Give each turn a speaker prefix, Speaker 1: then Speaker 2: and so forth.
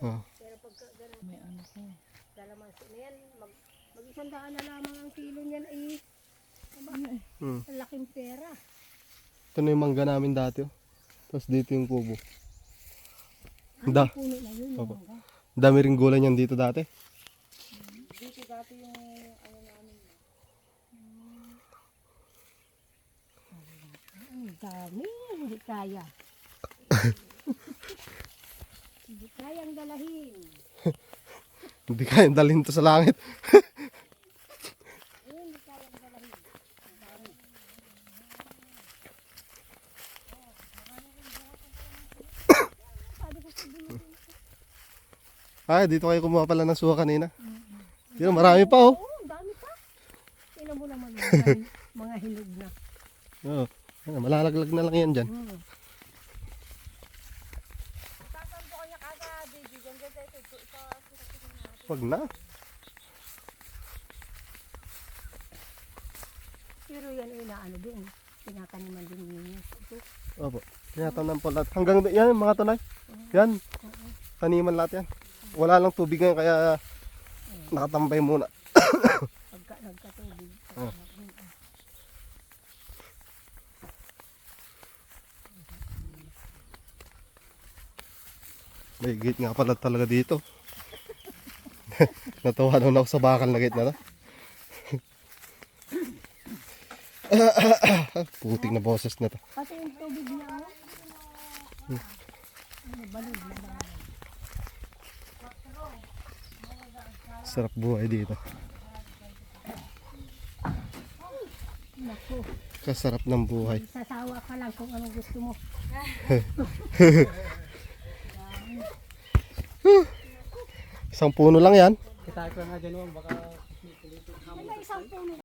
Speaker 1: Oh.
Speaker 2: Pero pagka ganun, may ano ko. Kalamansi na yan, mag-100 na lamang ang kilo niyan ay ang laking pera.
Speaker 1: Ito na yung mangga namin dati. Oh. Tapos dito yung kubo.
Speaker 2: Ang puno na yun.
Speaker 1: Opo. Dami ring gulay niyan dito dati.
Speaker 2: Dito dati yung ano namin. Ang dami, hindi kaya. Hindi kayang dalahin.
Speaker 1: Hindi kaya dalhin to sa langit.
Speaker 2: Hindi kayang dalahin. Ang dami.
Speaker 1: Ay, dito kayo kumuha pala ng suha kanina. Yun, marami pa oh.
Speaker 2: Oo, ang dami pa. Tingnan mo naman mga hinog na.
Speaker 1: Oo. Ano, malalaglag na lang yan dyan. Wag na.
Speaker 2: Pero yan ay naano din. Tinataniman din ninyo. Ito.
Speaker 1: Opo. Tinatanam po lahat. Hanggang yan mga tunay. Yan. Taniman lahat yan. Wala lang tubig ngayon kaya nakatambay muna.
Speaker 2: Pagka nagkatubig.
Speaker 1: May gate nga pala talaga dito. Natawa naman ako sa bakal na gate na to. Putik na boses na to.
Speaker 2: Pati yung tubig niya. Balog na ba?
Speaker 1: Sarap buhay dito.
Speaker 2: Naku.
Speaker 1: Kasarap ng buhay.
Speaker 2: Sasawa ka lang kung anong gusto mo.
Speaker 1: Isang puno lang yan.
Speaker 2: May isang puno.